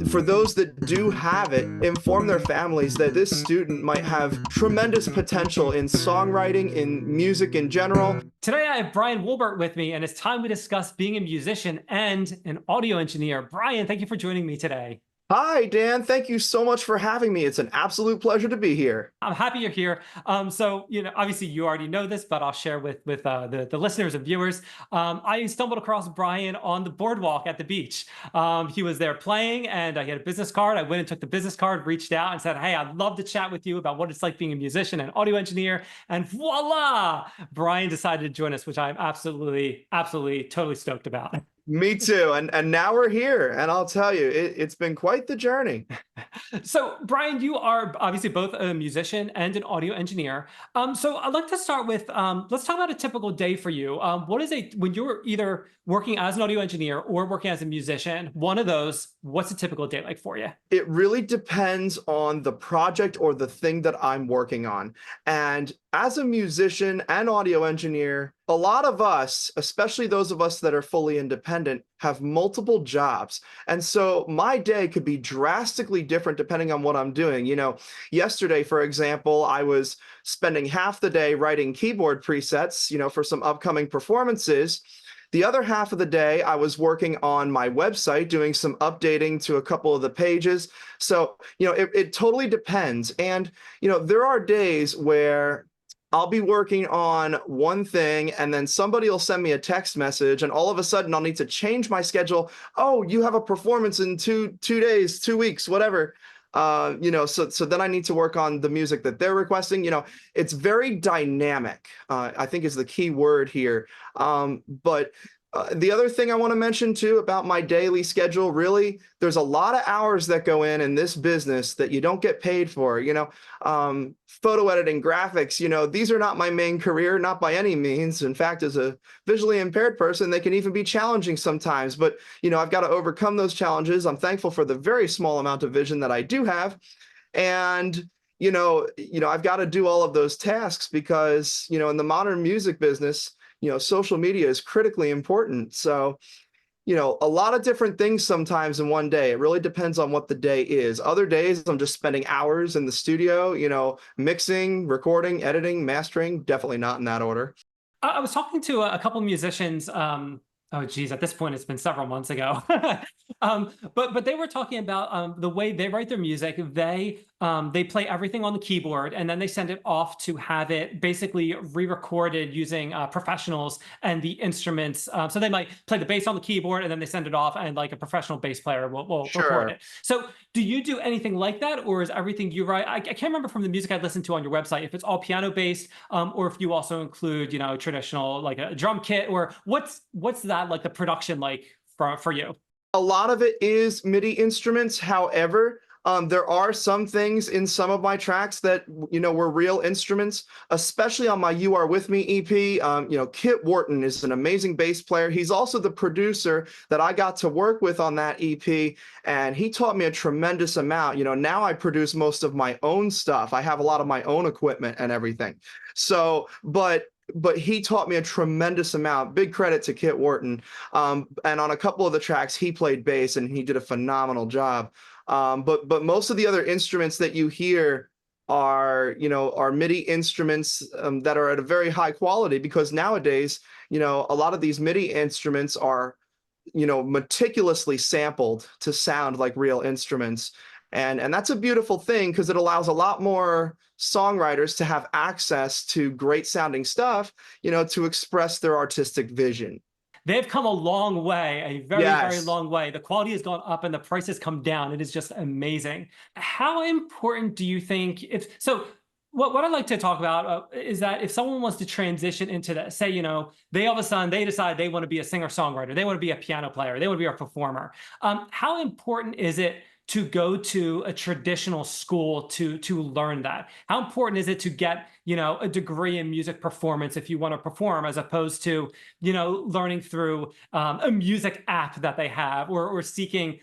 for those that do have it, inform their families that this student might have tremendous potential in songwriting, in music in general. Today, I have Bryan Woolbert with me, and it's time we discuss being a musician and an audio engineer. Bryan, thank you for joining me today. Hi, Dan. Thank you so much for having me. It's an absolute pleasure to be here. I'm happy you're here. Obviously you already know this, but I'll share with the listeners and viewers. I stumbled across Bryan on the boardwalk at the beach. He was there playing, and he had a business card. I went and took the business card, reached out, and said, "Hey, I'd love to chat with you about what it's like being a musician and audio engineer." And voila, Bryan decided to join us, which I'm absolutely, totally stoked about. Me too. And now we're here, and I'll tell you, it's been quite the journey. So, Bryan, you are obviously both a musician and an audio engineer. So I'd like to start with, let's talk about a typical day for you. What is when you're either working as an audio engineer or working as a musician, one of those, what's a typical day like for you? It really depends on the project or the thing that I'm working on. And as a musician and audio engineer, a lot of us, especially those of us that are fully independent, have multiple jobs. And so my day could be drastically different depending on what I'm doing. Yesterday, for example, I was spending half the day writing keyboard presets, for some upcoming performances. The other half of the day, I was working on my website, doing some updating to a couple of the pages. So, it totally depends. And, there are days where I'll be working on one thing, and then somebody will send me a text message, and all of a sudden I'll need to change my schedule. Oh, you have a performance in two days, 2 weeks, whatever. So then I need to work on the music that they're requesting. It's very dynamic, I think is the key word here. But the other thing I want to mention too about my daily schedule, really, there's a lot of hours that go in this business that you don't get paid for. Photo editing, graphics, these are not my main career, not by any means. In fact, as a visually impaired person, they can even be challenging sometimes. But, I've got to overcome those challenges. I'm thankful for the very small amount of vision that I do have. And I've got to do all of those tasks because, in the modern music business, social media is critically important. So, a lot of different things sometimes in one day. It really depends on what the day is. Other days, I'm just spending hours in the studio, mixing, recording, editing, mastering, definitely not in that order. I was talking to a couple of musicians. Oh, geez, at this point, it's been several months ago. But they were talking about the way they write their music. They play everything on the keyboard, and then they send it off to have it basically re-recorded using professionals and the instruments. So they might play the bass on the keyboard, and then they send it off, and like a professional bass player will record it. So do you do anything like that, or is everything you write? I can't remember from the music I listened to on your website if it's all piano based, or if you also include traditional like a drum kit, or what's that like the production like for you? A lot of it is MIDI instruments. However, there are some things in some of my tracks that, were real instruments, especially on my You Are With Me EP. Kit Wharton is an amazing bass player. He's also the producer that I got to work with on that EP, and he taught me a tremendous amount. Now I produce most of my own stuff. I have a lot of my own equipment and everything. So, but he taught me a tremendous amount. Big credit to Kit Wharton. And on a couple of the tracks, he played bass, and he did a phenomenal job. But most of the other instruments that you hear are MIDI instruments that are at a very high quality, because nowadays, a lot of these MIDI instruments are, meticulously sampled to sound like real instruments. And that's a beautiful thing, because it allows a lot more songwriters to have access to great sounding stuff, to express their artistic vision. They've come a long way, a very, Yes. very long way. The quality has gone up and the price has come down. It is just amazing. How important do you think what I'd like to talk about is that if someone wants to transition into that, say, they all of a sudden, they decide they want to be a singer-songwriter, they want to be a piano player, they want to be a performer. How important is it to go to a traditional school to learn that? How important is it to get, a degree in music performance if you want to perform, as opposed to, learning through a music app that they have, or seeking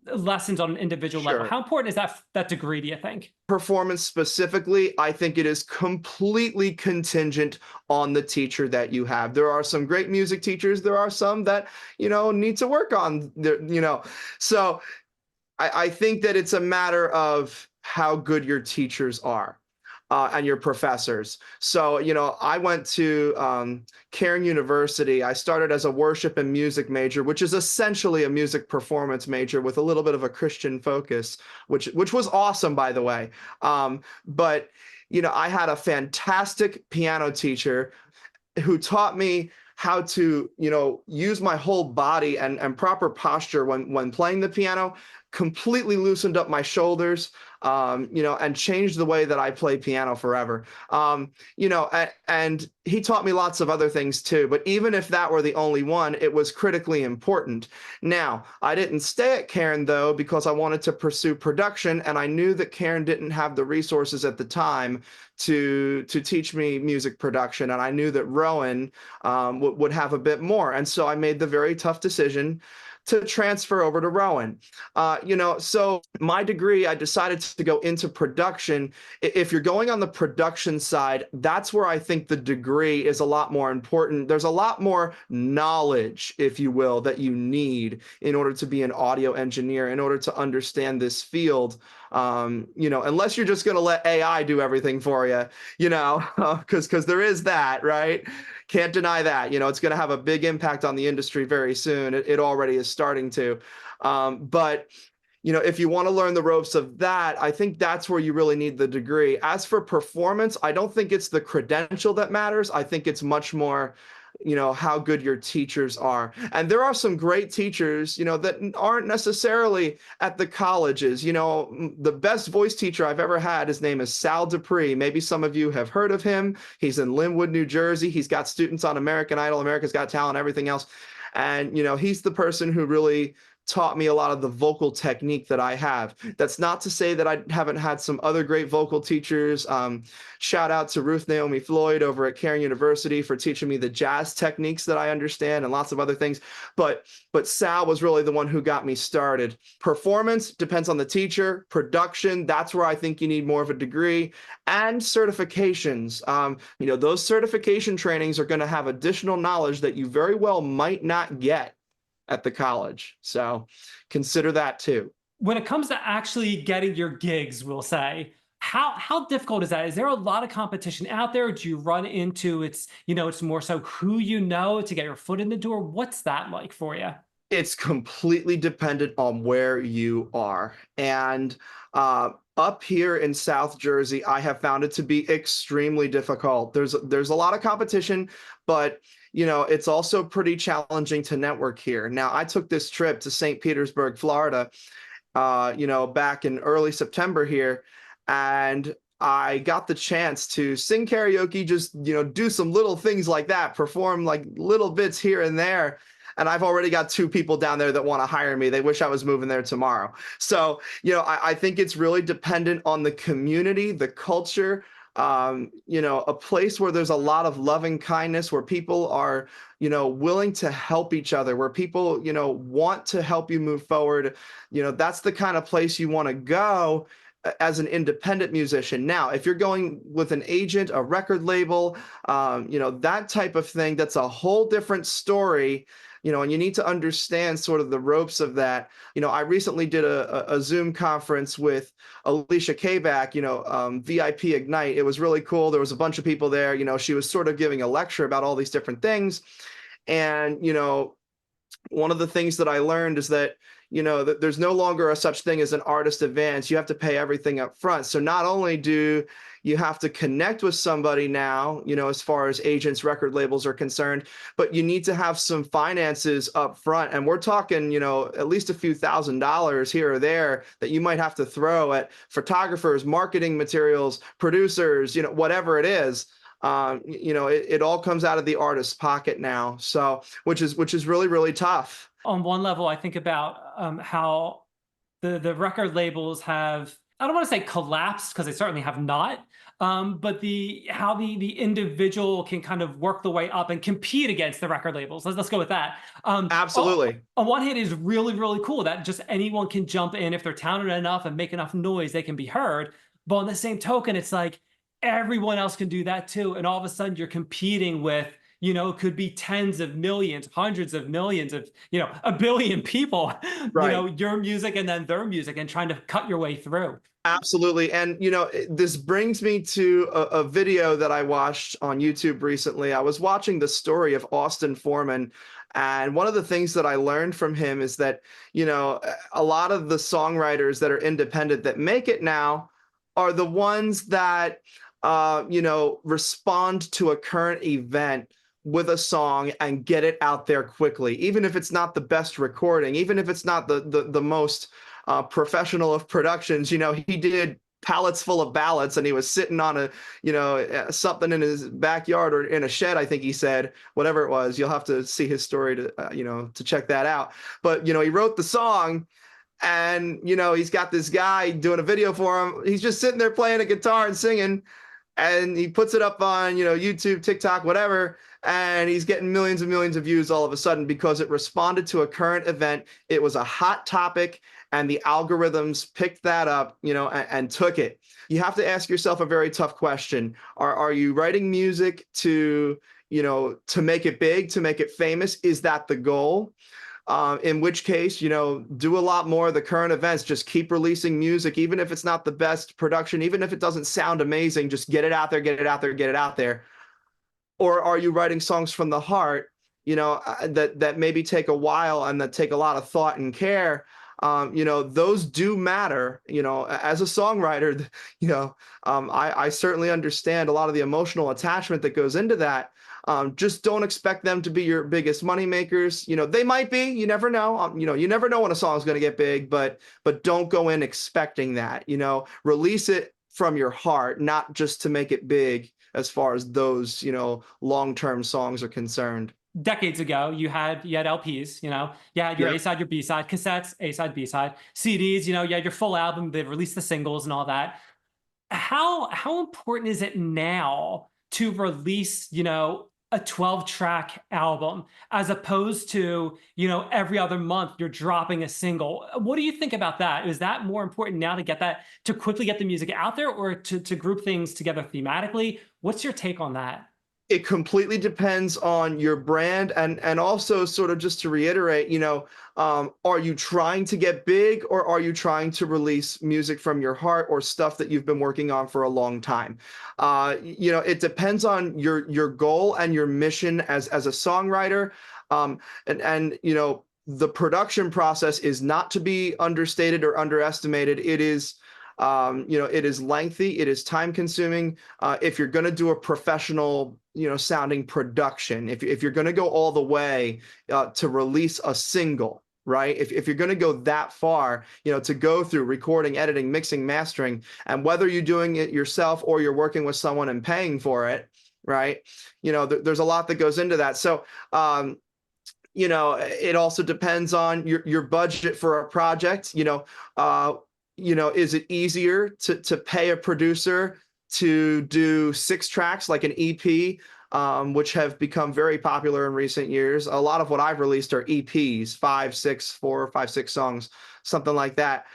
lessons on an individual level? How important is that degree, do you think? Performance specifically, I think it is completely contingent on the teacher that you have. There are some great music teachers. There are some that, need to work on, so I think that it's a matter of how good your teachers are. And your professors. So, I went to Cairn University. I started as a worship and music major, which is essentially a music performance major with a little bit of a Christian focus, which was awesome, by the way. But I had a fantastic piano teacher who taught me how to, use my whole body and proper posture when playing the piano, completely loosened up my shoulders, and changed the way that I play piano forever. And he taught me lots of other things too, but even if that were the only one, it was critically important. Now, I didn't stay at Cairn though, because I wanted to pursue production, and I knew that Cairn didn't have the resources at the time to teach me music production, and I knew that Rowan would have a bit more, and so I made the very tough decision to transfer over to Rowan. So my degree, I decided to go into production. If you're going on the production side, that's where I think the degree is a lot more important. There's a lot more knowledge, if you will, that you need in order to be an audio engineer, in order to understand this field. Unless you're just going to let AI do everything for you, because there is that, right? Can't deny that. It's going to have a big impact on the industry very soon. It already is starting to. But if you want to learn the ropes of that, I think that's where you really need the degree. As for performance, I don't think it's the credential that matters. I think it's much more how good your teachers are. And there are some great teachers, that aren't necessarily at the colleges. The best voice teacher I've ever had, his name is Sal Dupree. Maybe some of you have heard of him. He's in Linwood, New Jersey. He's got students on American Idol, America's Got Talent, everything else. And, he's the person who really taught me a lot of the vocal technique that I have. That's not to say that I haven't had some other great vocal teachers. Shout out to Ruth Naomi Floyd over at Cairn University for teaching me the jazz techniques that I understand and lots of other things. But Sal was really the one who got me started. Performance depends on the teacher. Production, that's where I think you need more of a degree. And certifications. Those certification trainings are going to have additional knowledge that you very well might not get at the college. So consider that too. When it comes to actually getting your gigs, we'll say, how difficult is that? Is there a lot of competition out there? Do you run into it's more so who to get your foot in the door? What's that like for you? It's completely dependent on where you are. And up here in South Jersey, I have found it to be extremely difficult. There's a lot of competition, but it's also pretty challenging to network here. Now, I took this trip to St. Petersburg, Florida, back in early September here, and I got the chance to sing karaoke, just, do some little things like that, perform like little bits here and there. And I've already got 2 people down there that want to hire me. They wish I was moving there tomorrow. So, I think it's really dependent on the community, the culture, a place where there's a lot of loving kindness, where people are, willing to help each other, where people, want to help you move forward. That's the kind of place you want to go as an independent musician. Now, if you're going with an agent, a record label, that type of thing, that's a whole different story. And you need to understand sort of the ropes of that. I recently did a Zoom conference with Alicia Kabak, VIP Ignite. It was really cool. There was a bunch of people there. She was sort of giving a lecture about all these different things. And, one of the things that I learned is that, that there's no longer a such thing as an artist advance. You have to pay everything up front. So not only do you have to connect with somebody now, as far as agents, record labels are concerned, but you need to have some finances up front. And we're talking, at least a few $1,000s here or there that you might have to throw at photographers, marketing materials, producers, whatever it is. It all comes out of the artist's pocket now. So, which is really, really tough. On one level, I think about how the record labels have, I don't want to say collapsed, because they certainly have not, but how the individual can kind of work the way up and compete against the record labels. Let's go with that. Absolutely. On one hand, is really, really cool that just anyone can jump in. If they're talented enough and make enough noise, they can be heard. But on the same token, it's like everyone else can do that too. And all of a sudden you're competing with could be tens of millions, hundreds of millions of, a billion people, Right. your music and then their music, and trying to cut your way through. Absolutely. And, this brings me to a video that I watched on YouTube recently. I was watching the story of Austin Foreman. And one of the things that I learned from him is that, a lot of the songwriters that are independent that make it now are the ones that, respond to a current event with a song and get it out there quickly, even if it's not the best recording, even if it's not the most professional of productions. He did pallets full of ballads, and he was sitting on something in his backyard or in a shed, I think he said, whatever it was. You'll have to see his story to check that out. But he wrote the song, and he's got this guy doing a video for him. He's just sitting there playing a guitar and singing, and he puts it up on YouTube, TikTok, whatever, and he's getting millions and millions of views all of a sudden because it responded to a current event. It was a hot topic, and the algorithms picked that up, and took it. You have to ask yourself a very tough question. Are you writing music to make it big, to make it famous? Is that the goal? In which case, do a lot more of the current events. Just keep releasing music, even if it's not the best production, even if it doesn't sound amazing, just get it out there, get it out there, get it out there. Or are you writing songs from the heart, that maybe take a while and that take a lot of thought and care? Those do matter. As a songwriter, I certainly understand a lot of the emotional attachment that goes into that. Just don't expect them to be your biggest money makers. They might be. You never know. You never know when a song is going to get big, but don't go in expecting that. Release it from your heart, not just to make it big. As far as those, long-term songs are concerned. Decades ago, you had LPs, you had your Yep. A side, your B side, cassettes, A side, B side, CDs, you had your full album. They've released the singles and all that. How important is it now to release, a 12-track album, as opposed to, every other month you're dropping a single? What do you think about that? Is that more important now to quickly get the music out there, or to group things together thematically? What's your take on that? It completely depends on your brand, and also, sort of, just to reiterate, are you trying to get big, or are you trying to release music from your heart or stuff that you've been working on for a long time? It depends on your goal and your mission as a songwriter. And the production process is not to be understated or underestimated. It is it is lengthy, it is time consuming. If you're going to do a professional, sounding production, if you're going to go all the way to release a single, right? If you're going to go that far, to go through recording, editing, mixing, mastering, and whether you're doing it yourself or you're working with someone and paying for it, right? There's a lot that goes into that. So, it also depends on your budget for a project. Is it easier to pay a producer to do 6 tracks like an EP, which have become very popular in recent years? A lot of what I've released are EPs, 4 or 5, 6 songs, something like that.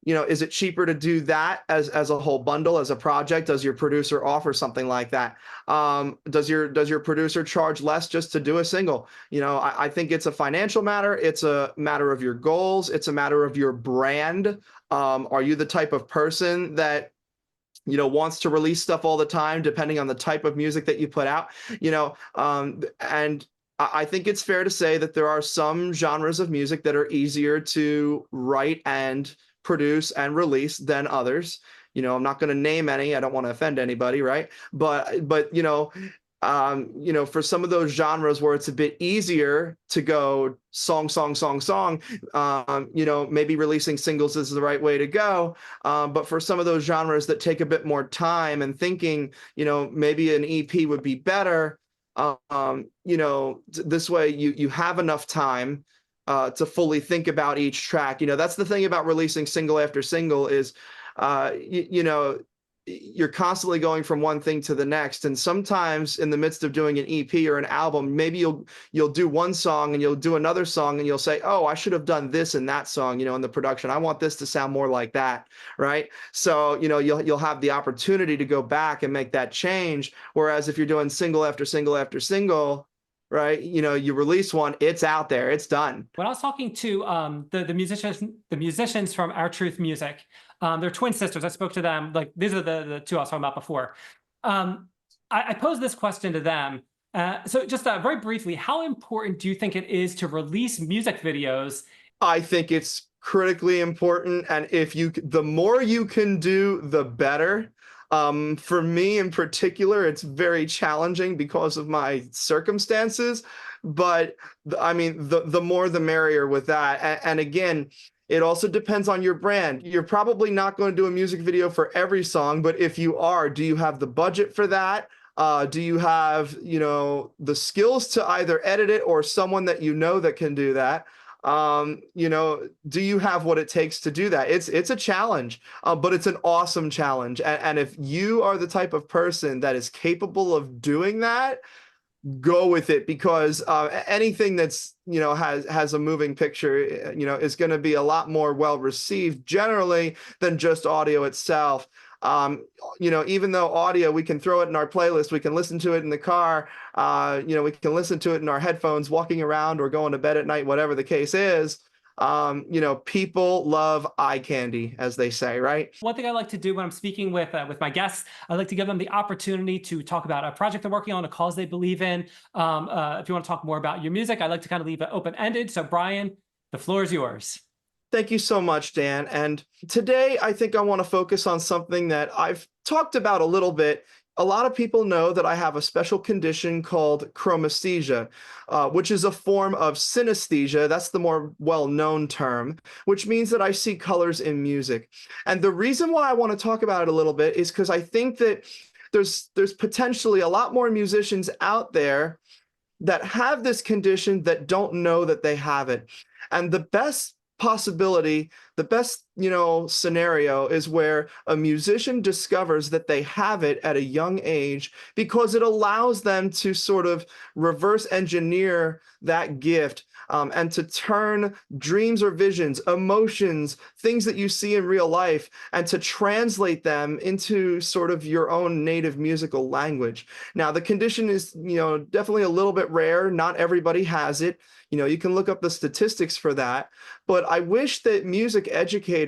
Is it cheaper to do that as a whole bundle, as a project? Does your producer offer something like that? Does your producer charge less just to do a single? I think it's a financial matter. It's a matter of your goals. It's a matter of your brand. Are you the type of person that wants to release stuff all the time, depending on the type of music that you put out? And I think it's fair to say that there are some genres of music that are easier to write and produce and release than others. I'm not going to name any. I don't want to offend anybody, right? But for some of those genres where it's a bit easier to go song, maybe releasing singles is the right way to go. But for some of those genres that take a bit more time and thinking, maybe an EP would be better. This way you have enough time to fully think about each track. That's the thing about releasing single after single is, you're constantly going from one thing to the next, and sometimes in the midst of doing an EP or an album, maybe you'll do one song and you'll do another song and you'll say, oh, I should have done this in that song, in the production. I want this to sound more like that, right? So you'll have the opportunity to go back and make that change, whereas if you're doing single after single after single, right, you release one, it's out there, it's done. When I was talking to the musicians from Our Truth Music, they're twin sisters. I spoke to them. Like, these are the two I was talking about before. I posed this question to them. So just very briefly, how important do you think it is to release music videos? I think it's critically important, and the more you can do, the better. For me in particular, it's very challenging because of my circumstances, but I mean, the more the merrier with that. And again, it also depends on your brand. You're probably not going to do a music video for every song, but if you are, do you have the budget for that? Do you have, the skills to either edit it or someone that that can do that? Do you have what it takes to do that? It's a challenge, but it's an awesome challenge. And if you are the type of person that is capable of doing that, go with it, because anything that's has a moving picture is going to be a lot more well received generally than just audio itself. Even though audio, we can throw it in our playlist, we can listen to it in the car, we can listen to it in our headphones walking around or going to bed at night, whatever the case is. People love eye candy, as they say, right? One thing I like to do when I'm speaking with my guests, I like to give them the opportunity to talk about a project they're working on, a cause they believe in. If you want to talk more about your music, I like to kind of leave it open-ended. So Bryan, the floor is yours. Thank you so much, Dan. And today, I think I want to focus on something that I've talked about a little bit. A lot of people know that I have a special condition called chromaesthesia, which is a form of synesthesia. That's the more well-known term, which means that I see colors in music. And the reason why I want to talk about it a little bit is because I think that there's potentially a lot more musicians out there that have this condition that don't know that they have it. And the best possibility, the best, scenario is where a musician discovers that they have it at a young age, because it allows them to sort of reverse engineer that gift, and to turn dreams or visions, emotions, things that you see in real life, and to translate them into sort of your own native musical language. Now, the condition is, definitely a little bit rare. Not everybody has it. You can look up the statistics for that, but I wish that music educators,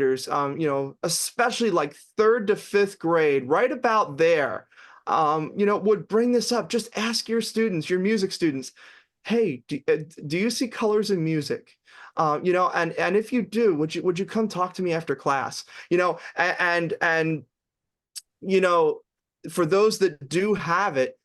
especially like 3rd to 5th grade, right about there, would bring this up. Just ask your students, your music students, hey, do you see colors in music? And if you do, would you come talk to me after class? And for those that do have it,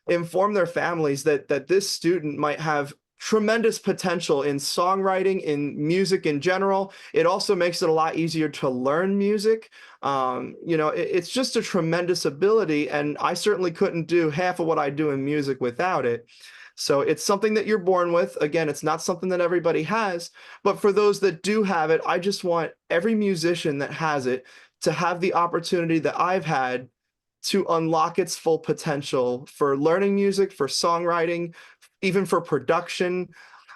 inform their families that this student might have tremendous potential in songwriting, in music in general. It also makes it a lot easier to learn music. It's just a tremendous ability, and I certainly couldn't do half of what I do in music without it. So it's something that you're born with. Again, it's not something that everybody has, but for those that do have it, I just want every musician that has it to have the opportunity that I've had to unlock its full potential for learning music, for songwriting, even for production.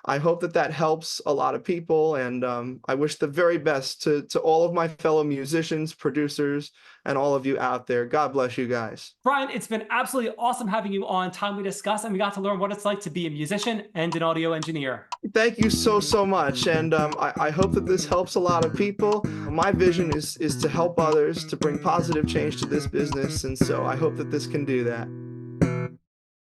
I hope that helps a lot of people, and I wish the very best to all of my fellow musicians, producers, and all of you out there. God bless you guys. Bryan, it's been absolutely awesome having you on Time We Discuss, and we got to learn what it's like to be a musician and an audio engineer. Thank you so much, and I hope that this helps a lot of people. My vision is to help others, to bring positive change to this business, and so I hope that this can do that.